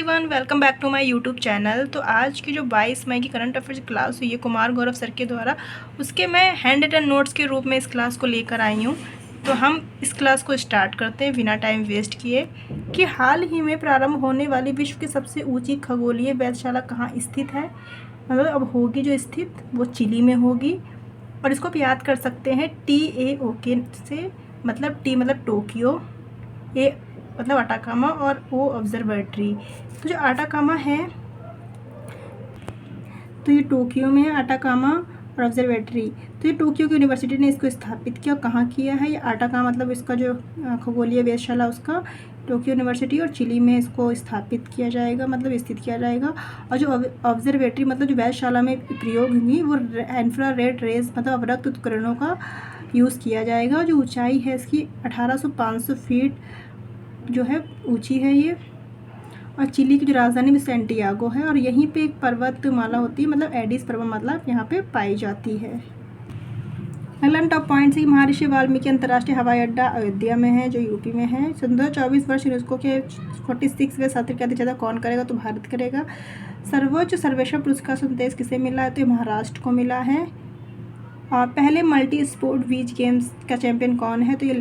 Everyone, welcome back to my YouTube channel. तो आज की जो 22 मई की करंट अफेयर्स क्लास हुई है कुमार गौरव सर के द्वारा, उसके मैं हैंड रिटन नोट्स के रूप में इस क्लास को लेकर आई हूँ। तो हम इस क्लास को स्टार्ट करते हैं बिना टाइम वेस्ट किए कि हाल ही में प्रारंभ होने वाली विश्व की सबसे ऊंची खगोलीय वेधशाला कहाँ स्थित है। मतलब अब होगी जो स्थित वो चिली में होगी, और इसको आप याद कर सकते हैं TAOK से। मतलब टी मतलब टोक्यो, ए मतलब अटाकामा और ओ ऑब्जर्वेटरी। तो जो अटाकामा है तो ये टोक्यो में है, अटाकामा और ऑब्जर्वेटरी। तो ये टोक्यो की यूनिवर्सिटी ने इसको स्थापित किया। कहाँ किया है ये अटाकामा, मतलब इसका जो खगोलीय वेधशाला उसका टोक्यो यूनिवर्सिटी, और चिली में इसको स्थापित किया जाएगा, मतलब स्थित किया जाएगा। और जो ऑब्जर्वेटरी मतलब जो वेधशाला में प्रयोग होंगी वो इंफ्रारेड रेज मतलब अवरक्त उपकरणों का यूज़ किया जाएगा। जो ऊंचाई है इसकी 1800-500 फीट जो है ऊंची है ये। और चिली की जो राजधानी में सैंटियागो है, और यहीं पे एक पर्वतमाला होती है, मतलब एडिस पर्वतमाला यहाँ पे पाई जाती है। अगला टॉप पॉइंट है कि महर्षि वाल्मीकि अंतर्राष्ट्रीय हवाई अड्डा अयोध्या में है, जो यूपी में है। 2024 वर्ष यूनेस्को के 46वें सत्र की अध्यक्षता कौन करेगा, तो भारत करेगा। सर्वोच्च सर्वेक्षण पुरस्कार संदेश किसे मिला है, तो महाराष्ट्र को मिला है। और पहले मल्टी स्पोर्ट बीच गेम्स का चैंपियन कौन है, तो ये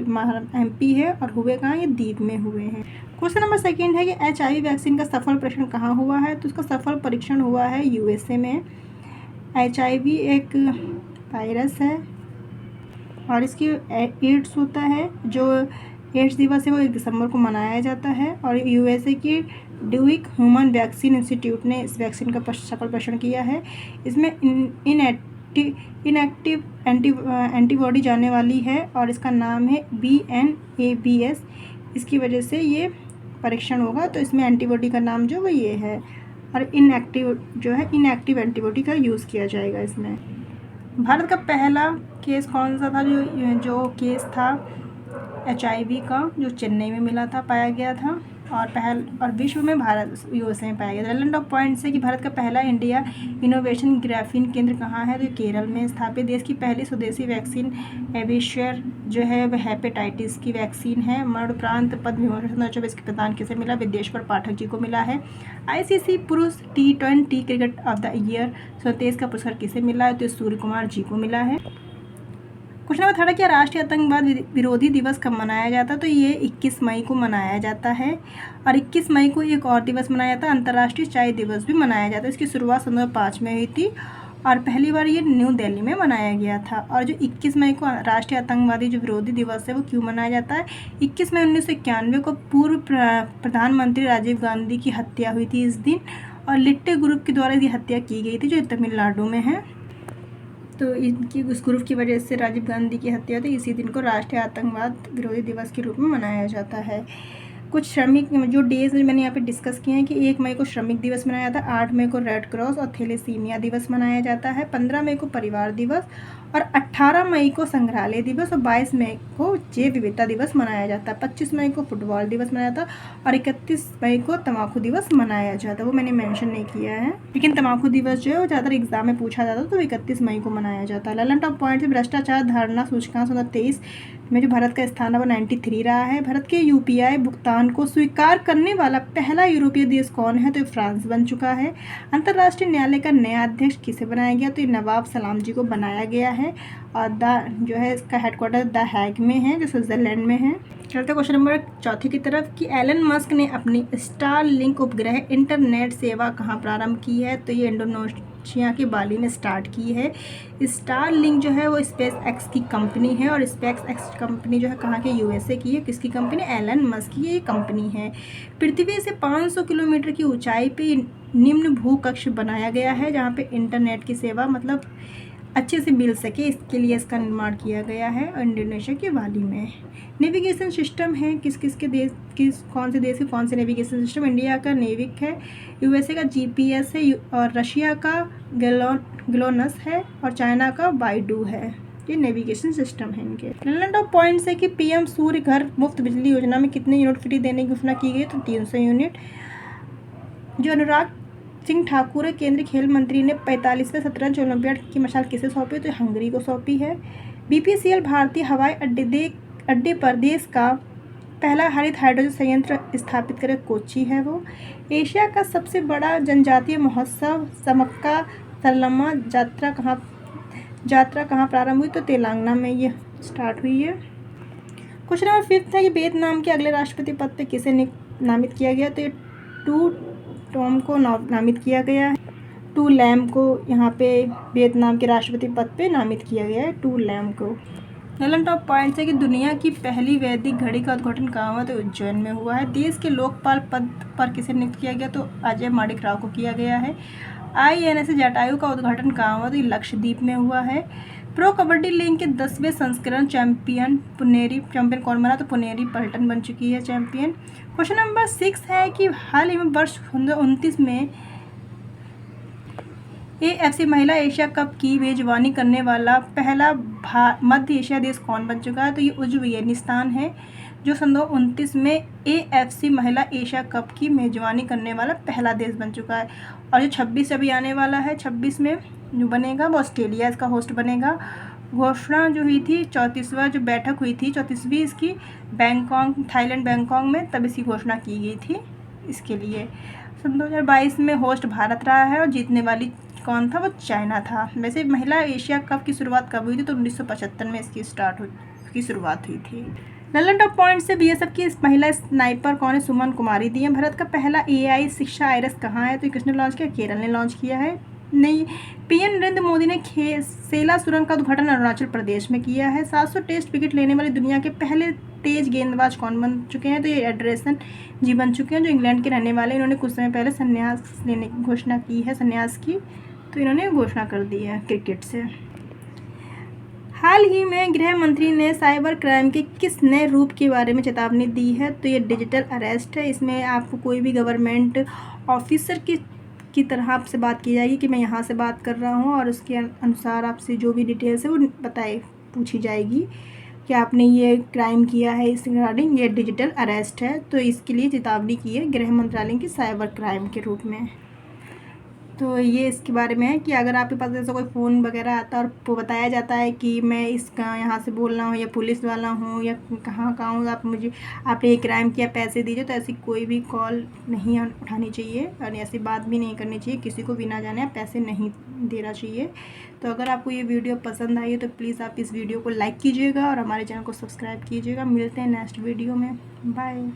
MP है, और हुए कहाँ, ये दीव में हुए हैं। क्वेश्चन नंबर 2 है कि HIV वैक्सीन का सफल परीक्षण कहाँ हुआ है, तो इसका सफल परीक्षण हुआ है USA में। HIV एक वायरस है और इसकी एड्स होता है, जो एड्स दिवस है वो 1 दिसंबर को मनाया जाता है। और USA की ड्यूक ह्यूमन वैक्सीन इंस्टीट्यूट ने इस वैक्सीन का सफल परीक्षण किया है। इसमें इनएक्टिव एंटीबॉडी जाने वाली है और इसका नाम है BNABS। इसकी वजह से ये परीक्षण होगा, तो इसमें एंटीबॉडी का नाम जो वो ये है, और इनएक्टिव एंटीबॉडी का यूज़ किया जाएगा इसमें। भारत का पहला केस कौन सा था, जो केस था HIV का, जो चेन्नई में मिला था, पाया गया था, और विश्व में भारत USA में पाया गया। रेलेवेंट ऑफ पॉइंट्स है कि भारत का पहला इंडिया इनोवेशन ग्राफीन केंद्र कहाँ है, तो केरल में स्थापित। देश की पहली स्वदेशी वैक्सीन एविशेयर जो है वह हेपेटाइटिस की वैक्सीन है। मरणोपरांत पद्म विभूषण 2024 के प्रदान किसे मिला, विदेश्वर पाठक जी को मिला है। ICC पुरुष T20 cricket of the year 2023 का पुरस्कार किसे मिला है, तो सूर्य कुमार जी को मिला है। क्वेश्चन नंबर 3 क्या राष्ट्रीय आतंकवाद विरोधी दिवस कब मनाया जाता है, तो ये 21 मई को मनाया जाता है। और 21 मई को एक और दिवस मनाया जाता है, अंतर्राष्ट्रीय चाय दिवस भी मनाया जाता है। इसकी शुरुआत 2005 में हुई थी और पहली बार ये न्यू दिल्ली में मनाया गया था। और जो 21 मई को राष्ट्रीय आतंकवादी जो विरोधी दिवस है वो क्यों मनाया जाता है, 21 मई 1991 को पूर्व प्रधानमंत्री राजीव गांधी की हत्या हुई थी इस दिन, और लिट्टे ग्रुप के द्वारा ये हत्या की गई थी, जो तमिलनाडु में है। तो इनकी उस ग्रुप की वजह से राजीव गांधी की हत्या थी। इसी दिन को राष्ट्रीय आतंकवाद विरोधी दिवस के रूप में मनाया जाता है। कुछ श्रमिक जो डेज मैंने यहाँ पे डिस्कस किए हैं कि 1 मई को श्रमिक दिवस मनाया जाता है, 8 मई को रेड क्रॉस और थैलेसीमिया दिवस मनाया जाता है, 15 मई को परिवार दिवस, और 18 मई को संग्रहालय दिवस, और 22 मई को जैव विविधता दिवस मनाया जाता है, 25 मई को फुटबॉल दिवस मनाया जाता है, और 31 मई को तम्बाकू दिवस मनाया जाता है। वो मैंने मेंशन नहीं किया है, लेकिन तम्बाकू दिवस जो है वो ज़्यादातर एग्जाम में पूछा जाता है, तो 31 मई को मनाया जाता है। ललन टॉप पॉइंट से भ्रष्टाचार धारणा सूचकांक 2023 में जो भारत का स्थान है वो 93 रहा है। भारत के UPI भुगतान को स्वीकार करने वाला पहला यूरोपीय देश कौन है, तो फ्रांस बन चुका है। अंतर्राष्ट्रीय न्यायालय का नया अध्यक्ष किसे बनाया गया, तो ये नवाब सलाम जी को बनाया गया है, और जो है इसका हेडक्वार्टर द हैग में है, जो स्विट्जरलैंड में है। चलते क्वेश्चन नंबर 4 की तरफ कि एलन मस्क ने अपनी स्टारलिंक उपग्रह इंटरनेट सेवा कहाँ प्रारंभ की है, तो ये इंडोनेशिया के बाली में स्टार्ट की है। स्टारलिंक जो है वो SpaceX की कंपनी है, और SpaceX कंपनी जो है कहाँ के, USA की है। किसकी कंपनी, एलन मस्क की ये कंपनी है। पृथ्वी से 500 किलोमीटर की ऊंचाई पे निम्न भूकक्ष बनाया गया है, जहाँ पे इंटरनेट की सेवा मतलब अच्छे से मिल सके, इसके लिए इसका निर्माण किया गया है, और इंडोनेशिया के बाली में। नेविगेशन सिस्टम है कौन से देश के कौन से नेविगेशन सिस्टम, इंडिया का नेविक है, USA का GPS है, और रशिया का ग्लोनस है, और चाइना का बाइडू है। ये नेविगेशन सिस्टम है इनके। लैंड ऑफ पॉइंट्स है कि PM सूर्य घर मुफ्त बिजली योजना में कितने यूनिट फ्री देने की घोषणा की गई, तो 300 यूनिट। जो अनुराग सिंह ठाकुर केंद्रीय खेल मंत्री ने 45वें शतरंज ओलंपियाड की मशाल किसे सौंपी, तो हंगरी को सौंपी है। BPCL भारतीय हवाई अड्डे पर देश का पहला हरित हाइड्रोजन संयंत्र स्थापित करे कोच्चि है वो। एशिया का सबसे बड़ा जनजातीय महोत्सव समक्का सरलम्मा यात्रा कहाँ प्रारंभ हुई, तो तेलंगाना में ये स्टार्ट हुई है। क्वेश्चन नंबर 5 है कि वियतनाम के अगले राष्ट्रपति पद पे किसे नामित किया गया, तो ये टू टॉम को नामित किया गया है। टू लैम को यहाँ पे वियतनाम के राष्ट्रपति पद पे नामित किया गया है, टू लैम को। नलन टॉप पॉइंट्स है कि दुनिया की पहली वैदिक घड़ी का उद्घाटन कहाँ हुआ, तो उज्जैन में हुआ है। देश के लोकपाल पद पर किसे नियुक्त किया गया, तो अजय माणिक राव को किया गया है। INS जटायु का उद्घाटन कहाँ हुआ, तो ये लक्षद्वीप में हुआ है। प्रो कबड्डी लीग के 10वें संस्करण चैंपियन कौन बना, तो पुनेरी पलटन बन चुकी है चैंपियन। क्वेश्चन नंबर 6 है कि हाल ही में वर्ष 2029 में AFC महिला एशिया कप की मेजबानी करने वाला पहला मध्य एशिया देश कौन बन चुका है, तो ये उज्बेकिस्तान है, जो सन 2029 में AFC महिला एशिया कप की मेजबानी करने वाला पहला देश बन चुका है। और जो 26 अभी आने वाला है, 26 में जो बनेगा वो ऑस्ट्रेलिया इसका होस्ट बनेगा। घोषणा जो हुई थी 34वां जो बैठक हुई थी 34वीं इसकी थाईलैंड बैंकॉक में, तब इसकी घोषणा की गई थी इसके लिए। सन 2022 में होस्ट भारत रहा है और जीतने वाली कौन था, वो चाइना था। वैसे महिला एशिया कप की शुरुआत कब हुई थी, तो 1975 में इसकी शुरुआत हुई थी। ललन टॉप पॉइंट से BSF की महिला स्नाइपर कौन है, सुमन कुमारी दी है। भारत का पहला AI शिक्षा आइरस कहाँ है, तो किसने लॉन्च किया, केरल ने लॉन्च किया है। नहीं, PM नरेंद्र मोदी ने सेला सुरंग का उद्घाटन अरुणाचल प्रदेश में किया है। 700 टेस्ट विकेट लेने वाले दुनिया के पहले तेज गेंदबाज कौन बन चुके हैं, तो ये एंडरसन जी बन चुके हैं, जो इंग्लैंड के रहने वाले। इन्होंने कुछ समय पहले संन्यास लेने की घोषणा की है, संन्यास की, तो इन्होंने घोषणा कर दी है क्रिकेट से। हाल ही में गृह मंत्री ने साइबर क्राइम के किस नए रूप के बारे में चेतावनी दी है, तो ये डिजिटल अरेस्ट है। इसमें आपको कोई भी गवर्नमेंट ऑफिसर की तरह आपसे बात की जाएगी कि मैं यहाँ से बात कर रहा हूँ, और उसके अनुसार आपसे जो भी डिटेल्स है वो पूछी जाएगी कि आपने ये क्राइम किया है, इस रिगार्डिंग ये डिजिटल अरेस्ट है। तो इसके लिए चेतावनी की है गृह मंत्रालय की साइबर क्राइम के रूप में। तो ये इसके बारे में है कि अगर आपके पास ऐसा कोई फ़ोन वगैरह आता है और वो बताया जाता है कि मैं इसका यहाँ से बोल रहा हूँ या पुलिस वाला हूँ या कहाँ का हूँ, आपने ये क्राइम किया, पैसे दीजिए, तो ऐसी कोई भी कॉल नहीं उठानी चाहिए और ऐसी बात भी नहीं करनी चाहिए। किसी को बिना जाने पैसे नहीं देना चाहिए। तो अगर आपको ये वीडियो पसंद आई है तो प्लीज़ आप इस वीडियो को लाइक कीजिएगा और हमारे चैनल को सब्सक्राइब कीजिएगा। मिलते हैं नेक्स्ट वीडियो में, बाय।